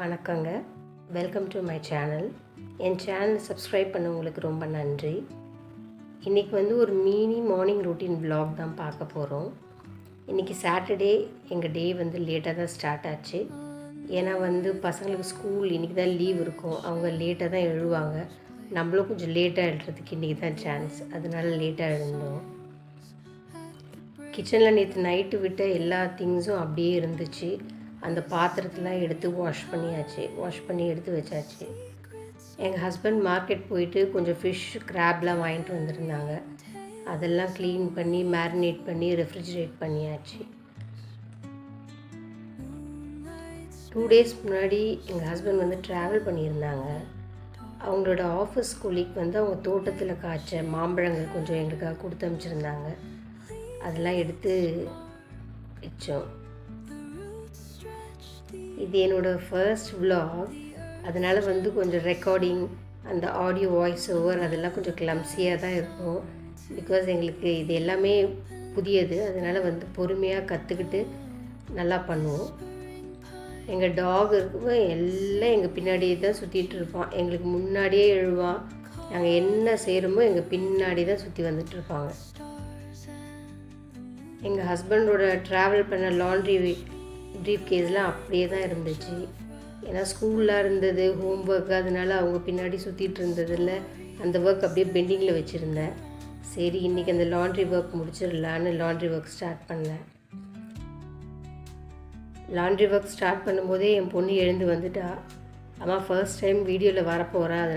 வணக்கங்க. Welcome to my channel. N channel subscribe பண்ணவங்களுக்கு ரொம்ப நன்றி. இன்றைக்கி ஒரு மினி மார்னிங் ரொட்டீன் vlog தான் பார்க்க போகிறோம். இன்றைக்கி சாட்டர்டே எங்கள் டே லேட்டாக தான் ஸ்டார்ட் ஆச்சு. ஏன்னா பசங்களுக்கு ஸ்கூல் இன்றைக்கி தான் லீவ் இருக்கும். அவங்க லேட்டாக தான் எழுவாங்க. நம்மளும் கொஞ்சம் லேட்டாக எழுறதுக்கு இன்றைக்கி தான் சான்ஸ். அதனால லேட்டாக எழுந்தோம். கிச்சனில் நேற்று நைட்டு விட்ட எல்லா திங்ஸும் அப்படியே இருந்துச்சு. அந்த பாத்திரத்தெலாம் எடுத்து வாஷ் பண்ணி எடுத்து வச்சாச்சு. எங்கள் ஹஸ்பண்ட் மார்க்கெட் போயிட்டு கொஞ்சம் ஃபிஷ் கிராப்லாம் வாங்கிட்டு வந்திருந்தாங்க. அதெல்லாம் க்ளீன் பண்ணி மேரினேட் பண்ணி ரெஃப்ரிஜரேட் பண்ணியாச்சு. 2 days முன்னாடி எங்கள் ஹஸ்பண்ட் ட்ராவல் பண்ணியிருந்தாங்க. அவங்களோட ஆஃபீஸ் கொலீக் அவங்க தோட்டத்தில் காய்ச்ச மாம்பழங்கள் கொஞ்சம் எங்களுக்காக கொடுத்து அனுப்பிச்சிருந்தாங்க. அதெல்லாம் எடுத்து வச்சோம். இது என்னோடய ஃபர்ஸ்ட் vlog. அதனால் கொஞ்சம் ரெக்கார்டிங், அந்த ஆடியோ வாய்ஸ் ஓவர் அதெல்லாம் கொஞ்சம் கிளம்ஸியாக தான் இருக்கும். பிகாஸ் எங்களுக்கு இது எல்லாமே புதியது. அதனால் பொறுமையாக கற்றுக்கிட்டு நல்லா பண்ணுவோம். எங்கள் டாக் இருக்கும் எல்லாம் எங்கள் பின்னாடியே தான் சுற்றிட்டு இருப்பான். எங்களுக்கு முன்னாடியே எழுவான். நாங்கள் என்ன செய்கிறோமோ எங்கள் பின்னாடி தான் சுற்றி வந்துட்டுருப்பாங்க. எங்கள் ஹஸ்பண்டோட ட்ராவல் பண்ண லாண்ட்ரி ப்ரீஃப் கேஸ்லாம் அப்படியே தான் இருந்துச்சு. ஏன்னா ஸ்கூலில் இருந்தது, ஹோம் ஒர்க், அதனால் அவங்க பின்னாடி சுற்றிட்டு இருந்ததில் அந்த ஒர்க் அப்படியே பெண்டிங்கில் வச்சுருந்தேன். சரி இன்றைக்கி அந்த லாண்ட்ரி ஒர்க் முடிச்சிடலான்னு லாண்ட்ரி ஒர்க் ஸ்டார்ட் பண்ணேன். லாண்ட்ரி ஒர்க் ஸ்டார்ட் பண்ணும்போதே என் பொண்ணு எழுந்து வந்துட்டா. அம்மா ஃபர்ஸ்ட் டைம் வீடியோவில் வரப்போகிறேன்,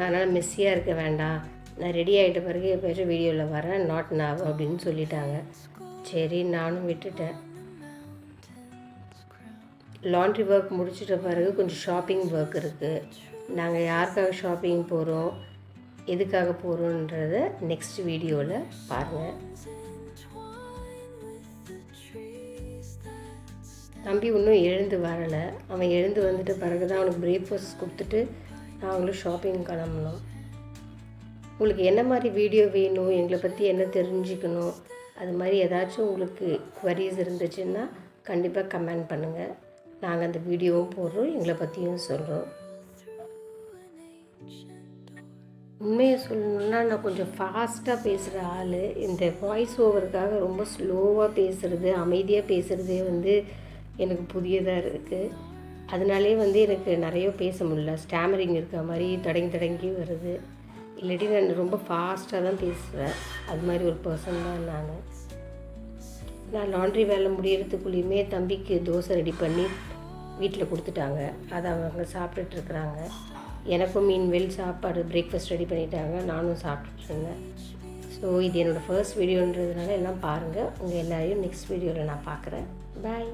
அதனால் மெஸ்ஸியாக இருக்க வேண்டாம், நான் ரெடி ஆகிட்ட பிறகு எப்போயாச்சும் வீடியோவில் வரேன், நாட் நாவ் அப்படின்னு சொல்லிட்டாங்க. சரி நானும் விட்டுட்டேன். லாண்ட்ரி ஒர்க் முடிச்சிட்ட பிறகு கொஞ்சம் ஷாப்பிங் ஒர்க் இருக்குது. நாங்கள் யாருக்காக ஷாப்பிங் போகிறோம், எதுக்காக போகிறோன்றத நெக்ஸ்ட் வீடியோவில் பாருங்கள். தம்பி இன்னும் எழுந்து வரலை. அவன் எழுந்து வந்துட்ட பிறகு தான் அவனுக்கு பிரேக்ஃபாஸ்ட் கொடுத்துட்டு நாங்களும் ஷாப்பிங் கிளம்பணும். உங்களுக்கு என்ன மாதிரி வீடியோ வேணும், எங்களை பற்றி என்ன தெரிஞ்சுக்கணும், அது மாதிரி ஏதாச்சும் உங்களுக்கு குவரிஸ் இருந்துச்சுன்னா கண்டிப்பாக கமெண்ட் பண்ணுங்கள். நாங்கள் அந்த வீடியோவும் போடுறோம், எங்களை பற்றியும் சொல்கிறோம். உண்மையை சொல்லணுன்னா நான் கொஞ்சம் ஃபாஸ்ட்டாக பேசுகிற ஆள். இந்த வாய்ஸ் ஓவருக்காக ரொம்ப ஸ்லோவாக பேசுகிறது, அமைதியாக பேசுகிறதே எனக்கு புதியதாக இருக்குது. அதனாலே எனக்கு நிறைய பேச முடியல. ஸ்டாமரிங் இருக்க மாதிரி தடங்கி வருது. இல்லாட்டி நான் ரொம்ப ஃபாஸ்ட்டாக தான் பேசுவேன். அது மாதிரி ஒரு பர்சன் தான் நான் லாண்ட்ரி வேலை முடியறதுக்குள்ளேயுமே தம்பிக்கு தோசை ரெடி பண்ணி வீட்டில் கொடுத்துட்டாங்க. அதை அவங்க சாப்பிட்டுட்ருக்குறாங்க. எனக்கும் மீன்வெல் சாப்பாடு பிரேக்ஃபாஸ்ட் ரெடி பண்ணிட்டாங்க. நானும் சாப்பிட்டுட்ருந்தேன். ஸோ இது என்னோடய ஃபர்ஸ்ட் வீடியோன்றதுனால எல்லாம் பாருங்கள். உங்கள் எல்லோரையும் நெக்ஸ்ட் வீடியோவில் நான் பார்க்குறேன். பாய்.